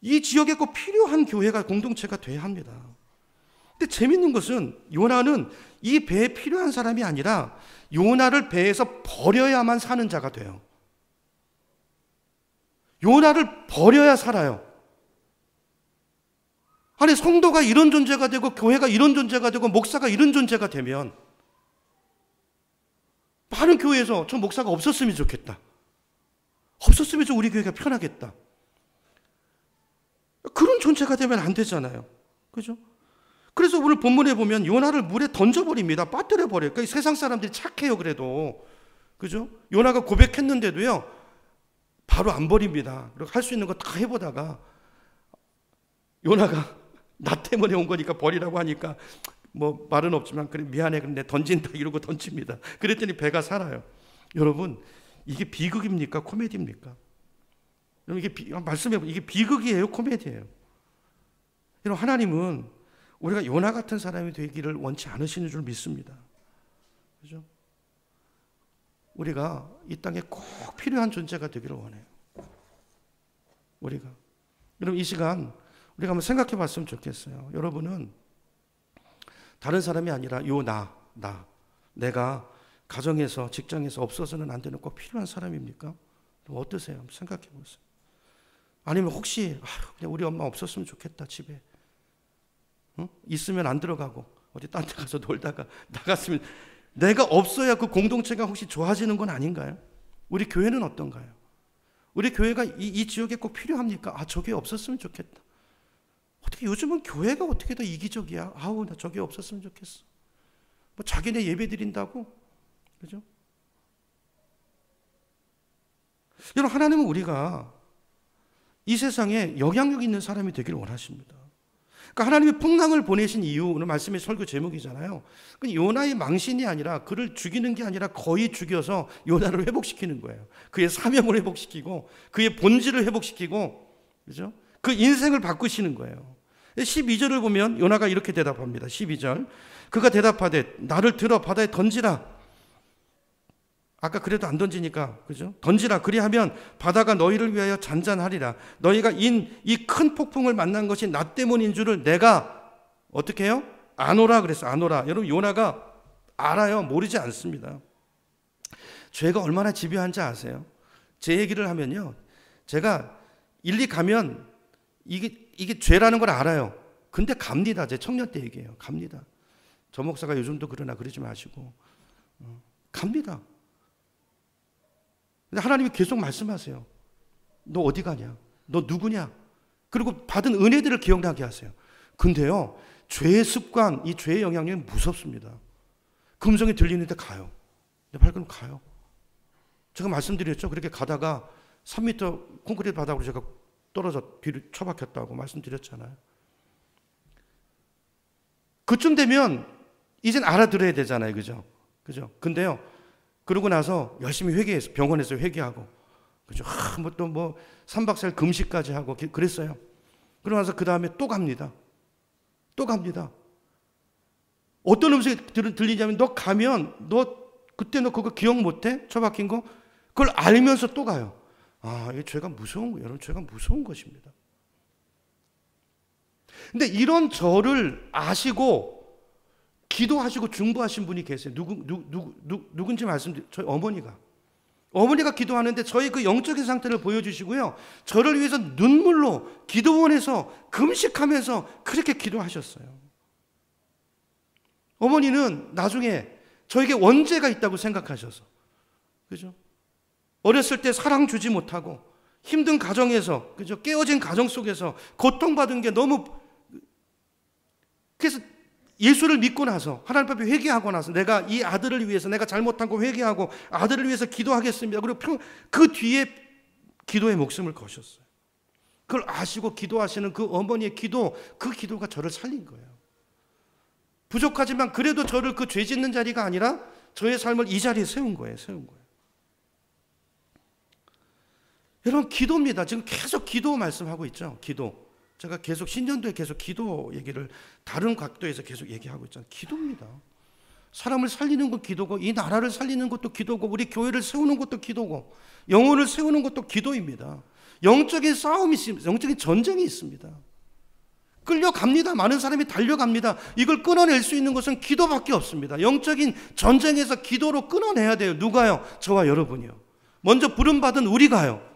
이 지역에 꼭 필요한 교회가, 공동체가 돼야 합니다. 근데 재밌는 것은 요나는 이 배에 필요한 사람이 아니라 요나를 배에서 버려야만 사는 자가 돼요. 요나를 버려야 살아요. 아니, 성도가 이런 존재가 되고 교회가 이런 존재가 되고 목사가 이런 존재가 되면 많은 교회에서 저 목사가 없었으면 좋겠다, 없었으면 좀 우리 교회가 편하겠다, 그런 존재가 되면 안 되잖아요. 그죠? 그래서 오늘 본문에 보면 요나를 물에 던져버립니다. 빠뜨려버려요. 그러니까 세상 사람들이 착해요, 그래도. 그죠? 요나가 고백했는데도요, 바로 안 버립니다. 그리고 할 수 있는 거 다 해보다가 요나가 나 때문에 온 거니까 버리라고 하니까 뭐 말은 없지만 그래 미안해 그런데 던진다 이러고 던집니다. 그랬더니 배가 살아요. 여러분, 이게 비극입니까? 코미디입니까? 여러분, 이게 말씀해 보면 이게 비극이에요, 코미디예요? 여러분, 하나님은 우리가 요나 같은 사람이 되기를 원치 않으시는 줄 믿습니다. 그죠? 우리가 이 땅에 꼭 필요한 존재가 되기를 원해요. 우리가. 여러분, 이 시간 우리가 한번 생각해 봤으면 좋겠어요. 여러분은 다른 사람이 아니라 내가 가정에서, 직장에서 없어서는 안 되는 꼭 필요한 사람입니까? 어떠세요? 한번 생각해 보세요. 아니면 혹시 그냥 우리 엄마 없었으면 좋겠다, 집에. 응? 있으면 안 들어가고 어디 딴 데 가서 놀다가 나갔으면, 내가 없어야 그 공동체가 혹시 좋아지는 건 아닌가요? 우리 교회는 어떤가요? 우리 교회가 이 지역에 꼭 필요합니까? 저게 없었으면 좋겠다. 어떻게 요즘은 교회가 어떻게 더 이기적이야? 나 저게 없었으면 좋겠어. 뭐 자기네 예배 드린다고? 그죠? 여러분, 하나님은 우리가 이 세상에 영향력 있는 사람이 되기를 원하십니다. 그러니까 하나님이 풍랑을 보내신 이유, 오늘 말씀의 설교 제목이잖아요. 요나의 망신이 아니라, 그를 죽이는 게 아니라 거의 죽여서 요나를 회복시키는 거예요. 그의 사명을 회복시키고 그의 본질을 회복시키고, 그죠? 그 인생을 바꾸시는 거예요. 12절을 보면 요나가 이렇게 대답합니다. 12절. 그가 대답하되 나를 들어 바다에 던지라. 아까 그래도 안 던지니까, 그죠? 던지라. 그리하면 바다가 너희를 위하여 잔잔하리라. 너희가 이 큰 폭풍을 만난 것이 나 때문인 줄을 내가 어떻게 해요? 아노라 그랬어. 아노라. 여러분, 요나가 알아요? 모르지 않습니다. 죄가 얼마나 집요한지 아세요? 제 얘기를 하면요, 제가 일리 가면 이게 죄라는 걸 알아요. 근데 갑니다. 제 청년 때 얘기예요. 갑니다. 저 목사가 요즘도 그러나 그러지 마시고 갑니다. 근데 하나님이 계속 말씀하세요. 너 어디 가냐? 너 누구냐? 그리고 받은 은혜들을 기억나게 하세요. 근데요, 죄의 습관, 이 죄의 영향력이 무섭습니다. 그 음성이 들리는데 가요. 내 발걸음 가요. 제가 말씀드렸죠. 그렇게 가다가 3m 콘크리트 바닥으로 제가 떨어져 뒤로 처박혔다고 말씀드렸잖아요. 그쯤 되면 이젠 알아들어야 되잖아요. 그죠? 근데요, 그러고 나서 열심히 회개해서 병원에서 회개하고, 그죠? 뭐 3박 4일 금식까지 하고 그랬어요. 그러고 나서 그 다음에 또 갑니다. 어떤 음식이 들리냐면, 너 가면 그때 너 그거 기억 못해? 처박힌 거? 그걸 알면서 또 가요. 이게 죄가 무서운 거예요. 여러분, 죄가 무서운 것입니다. 근데 이런 저를 아시고 기도하시고 중보하신 분이 계세요. 누군지 말씀드려요. 저희 어머니가 기도하는데 저희 그 영적인 상태를 보여주시고요, 저를 위해서 눈물로 기도원에서 금식하면서 그렇게 기도하셨어요. 어머니는 나중에 저에게 원죄가 있다고 생각하셔서, 그죠? 어렸을 때 사랑 주지 못하고 힘든 가정에서, 그죠? 깨어진 가정 속에서 고통받은 게 너무, 그래서 예수를 믿고 나서 하나님 앞에 회개하고 나서 내가 이 아들을 위해서 내가 잘못한 거 회개하고 아들을 위해서 기도하겠습니다. 그리고 그 뒤에 기도의 목숨을 거셨어요. 그걸 아시고 기도하시는 그 어머니의 기도, 그 기도가 저를 살린 거예요. 부족하지만 그래도 저를 그 죄 짓는 자리가 아니라 저의 삶을 이 자리에 세운 거예요. 여러분, 기도입니다. 지금 계속 기도 말씀하고 있죠. 기도. 제가 계속 신년도에 계속 기도 얘기를 다른 각도에서 계속 얘기하고 있잖아요. 기도입니다. 사람을 살리는 건 기도고, 이 나라를 살리는 것도 기도고, 우리 교회를 세우는 것도 기도고, 영혼을 세우는 것도 기도입니다. 영적인 싸움이 있습니다. 영적인 전쟁이 있습니다. 끌려갑니다. 많은 사람이 달려갑니다. 이걸 끊어낼 수 있는 것은 기도밖에 없습니다. 영적인 전쟁에서 기도로 끊어내야 돼요. 누가요? 저와 여러분이요. 먼저 부름받은 우리가요.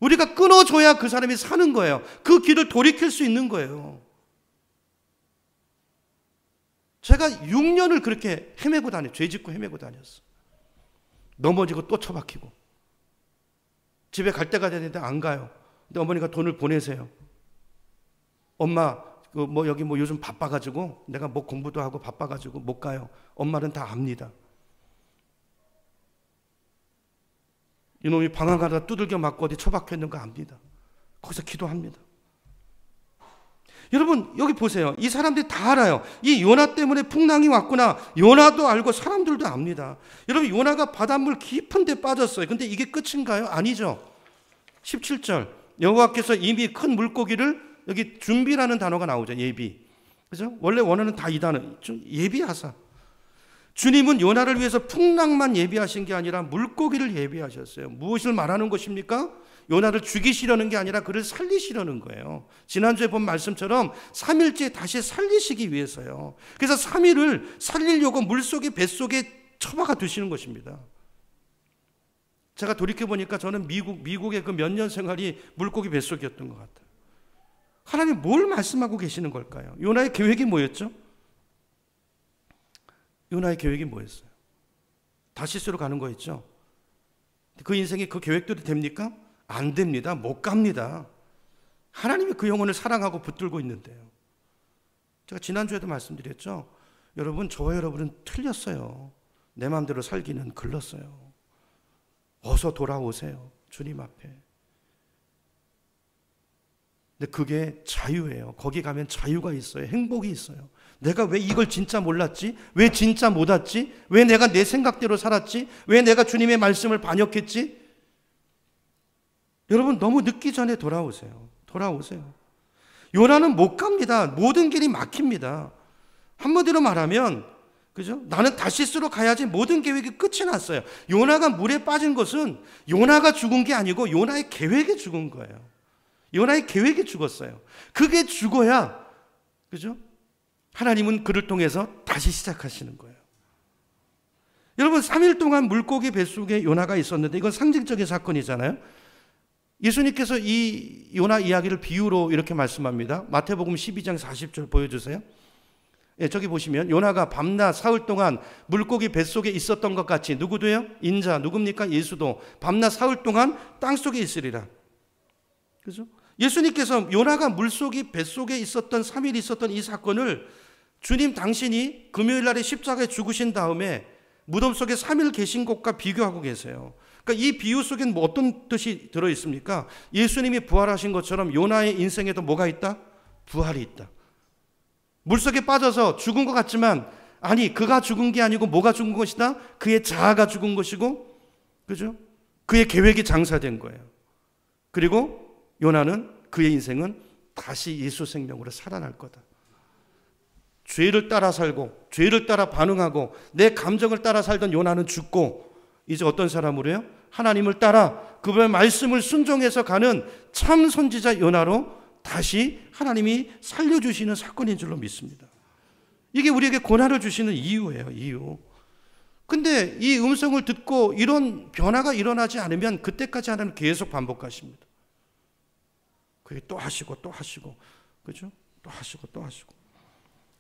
우리가 끊어줘야 그 사람이 사는 거예요. 그 길을 돌이킬 수 있는 거예요. 제가 6년을 그렇게 헤매고 죄 짓고 헤매고 다녔어. 넘어지고 또 처박히고. 집에 갈 때가 되는데 안 가요. 근데 어머니가 돈을 보내세요. 엄마, 여기 요즘 바빠가지고, 내가 뭐 공부도 하고 바빠가지고 못 가요. 엄마는 다 압니다. 이놈이 방황하다 두들겨 맞고 어디 처박혀 있는 거 압니다. 거기서 기도합니다. 여러분, 여기 보세요. 이 사람들이 다 알아요. 이 요나 때문에 풍랑이 왔구나. 요나도 알고 사람들도 압니다. 여러분, 요나가 바닷물 깊은 데 빠졌어요. 근데 이게 끝인가요? 아니죠. 17절. 여호와께서 이미 큰 물고기를, 여기 준비라는 단어가 나오죠. 예비. 그죠? 원래 원어는 다 이 단어. 예비하사. 주님은 요나를 위해서 풍랑만 예비하신 게 아니라 물고기를 예비하셨어요. 무엇을 말하는 것입니까? 요나를 죽이시려는 게 아니라 그를 살리시려는 거예요. 지난주에 본 말씀처럼 3일째 다시 살리시기 위해서요. 그래서 3일을 살리려고 물속에 뱃속에 처박아 두시는 것입니다. 제가 돌이켜보니까 저는 미국의 그 몇 년 생활이 물고기 뱃속이었던 것 같아요. 하나님 뭘 말씀하고 계시는 걸까요? 요나의 계획이 뭐였죠? 요나의 계획이 뭐였어요? 다시스로 가는 거였죠. 그 인생에 그 계획대로 됩니까? 안 됩니다. 못 갑니다. 하나님이 그 영혼을 사랑하고 붙들고 있는데요. 제가 지난주에도 말씀드렸죠. 여러분, 저와 여러분은 틀렸어요. 내 마음대로 살기는 글렀어요. 어서 돌아오세요. 주님 앞에. 근데 그게 자유예요. 거기 가면 자유가 있어요. 행복이 있어요. 내가 왜 이걸 진짜 몰랐지? 왜 진짜 못 왔지? 왜 내가 내 생각대로 살았지? 왜 내가 주님의 말씀을 반역했지? 여러분, 너무 늦기 전에 돌아오세요. 요나는 못 갑니다. 모든 길이 막힙니다. 한마디로 말하면, 그죠? 나는 다시스로 가야지. 모든 계획이 끝이 났어요. 요나가 물에 빠진 것은 요나가 죽은 게 아니고 요나의 계획이 죽은 거예요. 요나의 계획이 죽었어요. 그게 죽어야, 그죠? 하나님은 그를 통해서 다시 시작하시는 거예요. 여러분, 3일 동안 물고기 뱃속에 요나가 있었는데 이건 상징적인 사건이잖아요. 예수님께서 이 요나 이야기를 비유로 이렇게 말씀합니다. 마태복음 12장 40절 보여주세요. 예, 저기 보시면 요나가 밤낮 사흘 동안 물고기 뱃속에 있었던 것 같이, 누구도요? 인자, 누굽니까? 예수도 밤낮 사흘 동안 땅속에 있으리라. 그죠? 예수님께서 요나가 물속이 뱃속에 있었던 3일 있었던 이 사건을 주님 당신이 금요일 날에 십자가에 죽으신 다음에 무덤 속에 3일 계신 것과 비교하고 계세요. 그러니까 그러니까 이 비유 속엔 뭐 어떤 뜻이 들어 있습니까? 예수님이 부활하신 것처럼 요나의 인생에도 뭐가 있다? 부활이 있다. 물속에 빠져서 죽은 것 같지만 아니, 그가 죽은 게 아니고 뭐가 죽은 것이다? 그의 자아가 죽은 것이고, 그죠? 그의 계획이 장사된 거예요. 그리고 요나는, 그의 인생은 다시 예수 생명으로 살아날 거다. 죄를 따라 살고 죄를 따라 반응하고 내 감정을 따라 살던 요나는 죽고, 이제 어떤 사람으로요? 하나님을 따라 그분의 말씀을 순종해서 가는 참 선지자 요나로 다시 하나님이 살려주시는 사건인 줄로 믿습니다. 이게 우리에게 고난을 주시는 이유예요. 이유. 근데 이 음성을 듣고 이런 변화가 일어나지 않으면 그때까지 하나님은 계속 반복하십니다. 그게 또 하시고 또 하시고, 그죠? 또 하시고 또 하시고.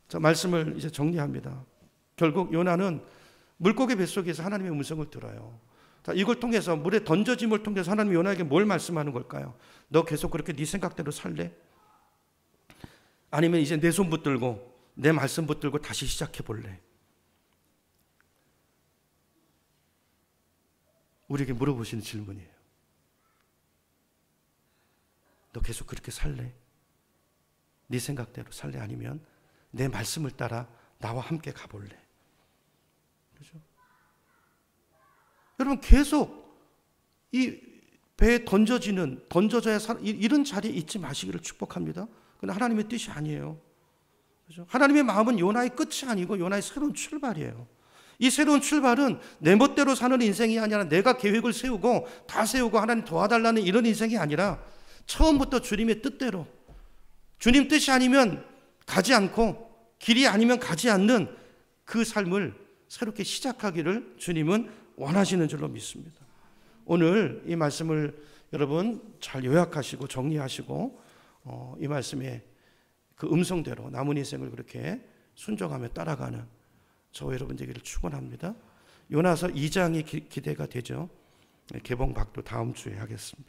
자, 말씀을 이제 정리합니다. 결국 요나는 물고기 뱃속에서 하나님의 음성을 들어요. 자, 이걸 통해서, 물에 던져짐을 통해서 하나님이 요나에게 뭘 말씀하는 걸까요? 너 계속 그렇게 네 생각대로 살래? 아니면 이제 내 손 붙들고 내 말씀 붙들고 다시 시작해 볼래? 우리에게 물어보시는 질문이에요. 너 계속 그렇게 살래? 네 생각대로 살래? 아니면 내 말씀을 따라 나와 함께 가볼래? 그죠? 여러분, 계속 이 배에 던져져야 이런 자리에 있지 마시기를 축복합니다. 근데 하나님의 뜻이 아니에요. 그죠? 하나님의 마음은 요나의 끝이 아니고 요나의 새로운 출발이에요. 이 새로운 출발은 내 멋대로 사는 인생이 아니라 내가 계획을 세우고 다 세우고 하나님 도와달라는 이런 인생이 아니라 처음부터 주님의 뜻대로, 주님 뜻이 아니면 가지 않고 길이 아니면 가지 않는 그 삶을 새롭게 시작하기를 주님은 원하시는 줄로 믿습니다. 오늘 이 말씀을 여러분 잘 요약하시고 정리하시고 이 말씀의 그 음성대로 남은 인생을 그렇게 순종하며 따라가는 저와 여러분 되기를 축원합니다. 요나서 2장이 기대가 되죠. 개봉박도 다음 주에 하겠습니다.